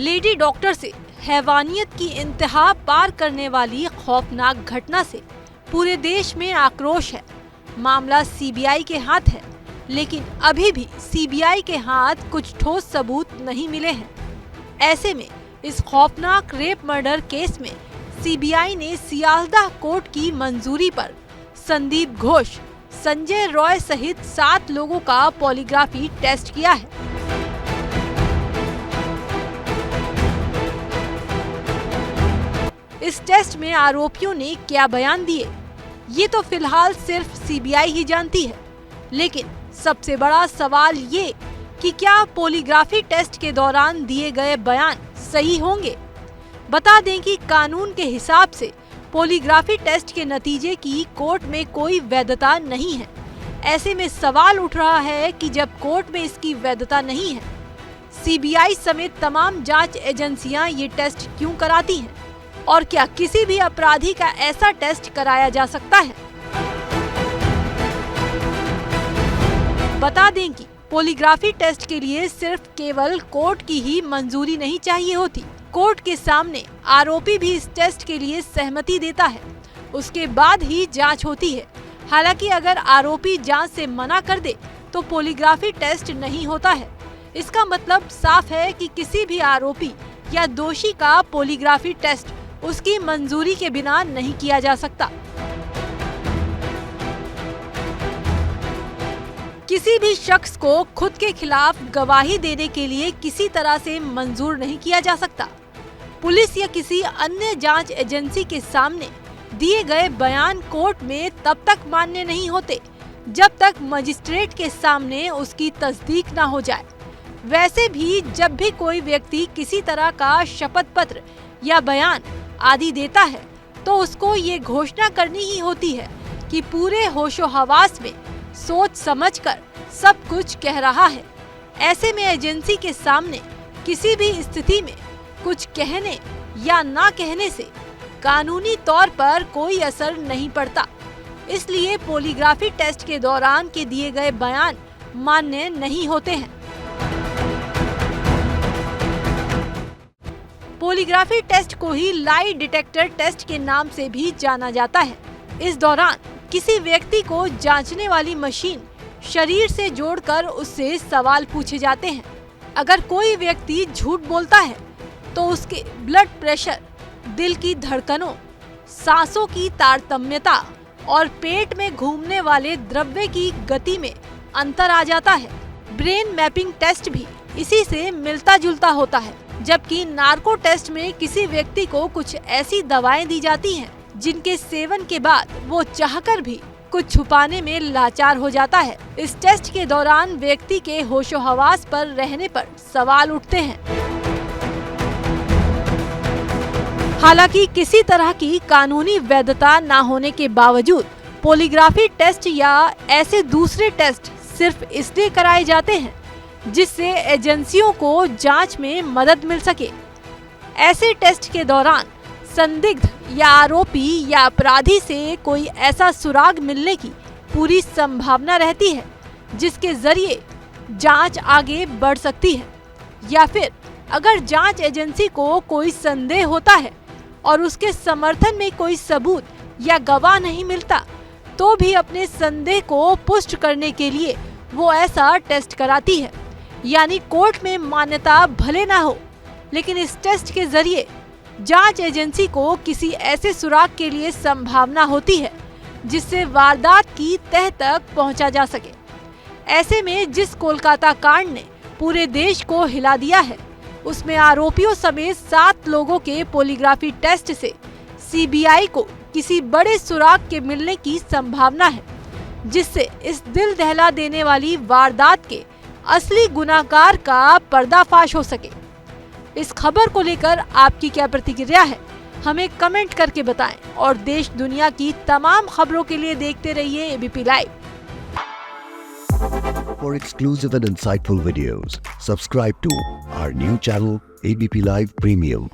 Lady doctor से हैवानियत की इंतहा पार करने वाली खौफनाक घटना से पूरे देश में आक्रोश है। मामला सीबीआई के हाथ है, लेकिन अभी भी सीबीआई के हाथ कुछ ठोस सबूत नहीं मिले हैं। ऐसे में इस खौफनाक रेप मर्डर केस में सीबीआई ने सियालदाह कोर्ट की मंजूरी पर संदीप घोष, संजय रॉय सहित 7 लोगों का पॉलीग्राफी टेस्ट किया है। इस टेस्ट में आरोपियों ने क्या बयान दिए, ये तो फिलहाल सिर्फ सीबीआई ही जानती है। लेकिन सबसे बड़ा सवाल ये कि क्या पॉलीग्राफी टेस्ट के दौरान दिए गए बयान सही होंगे। बता दें कि कानून के हिसाब से पॉलीग्राफी टेस्ट के नतीजे की कोर्ट में कोई वैधता नहीं है। ऐसे में सवाल उठ रहा है कि जब कोर्ट में इसकी वैधता नहीं है, सीबीआई समेत तमाम जांच एजेंसियां ये टेस्ट क्यों कराती हैं? और क्या किसी भी अपराधी का ऐसा टेस्ट कराया जा सकता है? बता दें कि पॉलीग्राफी टेस्ट के लिए सिर्फ केवल कोर्ट की ही मंजूरी नहीं चाहिए होती। कोर्ट के सामने आरोपी भी इस टेस्ट के लिए सहमति देता है, उसके बाद ही जांच होती है। हालांकि अगर आरोपी जांच से मना कर दे तो पॉलीग्राफी टेस्ट नहीं होता है। इसका मतलब साफ है कि किसी भी आरोपी या दोषी का पॉलीग्राफी टेस्ट उसकी मंजूरी के बिना नहीं किया जा सकता। किसी भी शख्स को खुद के खिलाफ गवाही देने के लिए किसी तरह से मंजूर नहीं किया जा सकता। पुलिस या किसी अन्य जांच एजेंसी के सामने दिए गए बयान कोर्ट में तब तक मान्य नहीं होते जब तक मजिस्ट्रेट के सामने उसकी तस्दीक न हो जाए। वैसे भी जब भी कोई व्यक्ति किसी तरह का शपथ पत्र या बयान आदि देता है तो उसको ये घोषणा करनी ही होती है कि पूरे होशो हवास में सोच समझकर सब कुछ कह रहा है। ऐसे में एजेंसी के सामने किसी भी स्थिति में कुछ कहने या ना कहने से कानूनी तौर पर कोई असर नहीं पड़ता। इसलिए पॉलीग्राफी टेस्ट के दौरान के दिए गए बयान मान्य नहीं होते हैं। पॉलीग्राफी टेस्ट को ही लाई डिटेक्टर टेस्ट के नाम से भी जाना जाता है। इस दौरान किसी व्यक्ति को जांचने वाली मशीन शरीर से जोड़कर उससे सवाल पूछे जाते हैं। अगर कोई व्यक्ति झूठ बोलता है तो उसके ब्लड प्रेशर, दिल की धड़कनों, सांसों की तारतम्यता और पेट में घूमने वाले द्रव्य की गति में अंतर आ जाता है। ब्रेन मैपिंग टेस्ट भी इसी से मिलता जुलता होता है। जबकि नार्को टेस्ट में किसी व्यक्ति को कुछ ऐसी दवाएं दी जाती हैं जिनके सेवन के बाद वो चाहकर भी कुछ छुपाने में लाचार हो जाता है। इस टेस्ट के दौरान व्यक्ति के होशो हवास पर रहने पर सवाल उठते हैं। हालांकि किसी तरह की कानूनी वैधता न होने के बावजूद पॉलीग्राफी टेस्ट या ऐसे दूसरे टेस्ट सिर्फ इसलिए कराए जाते हैं जिससे एजेंसियों को जांच में मदद मिल सके। ऐसे टेस्ट के दौरान संदिग्ध या आरोपी या अपराधी से कोई ऐसा सुराग मिलने की पूरी संभावना रहती है जिसके जरिए जांच आगे बढ़ सकती है। या फिर अगर जांच एजेंसी को कोई संदेह होता है और उसके समर्थन में कोई सबूत या गवाह नहीं मिलता तो भी अपने संदेह को पुष्ट करने के लिए वो ऐसा टेस्ट कराती है। यानी कोर्ट में मान्यता भले ना हो, लेकिन इस टेस्ट के जरिए जांच एजेंसी को किसी ऐसे सुराग के लिए संभावना होती है जिससे वारदात की तह तक पहुंचा जा सके। ऐसे में जिस कोलकाता कांड ने पूरे देश को हिला दिया है, उसमें आरोपियों समेत 7 लोगों के पॉलीग्राफी टेस्ट से सीबीआई को किसी बड़े सुराग के मिलने की संभावना है जिससे इस दिल दहला देने वाली वारदात के असली गुनाहगार का पर्दाफाश हो सके। इस खबर को लेकर आपकी क्या प्रतिक्रिया है, हमें कमेंट करके बताएं और देश दुनिया की तमाम खबरों के लिए देखते रहिए ABP live. For exclusive and insightful videos, subscribe to our new channel ABP Live Premium.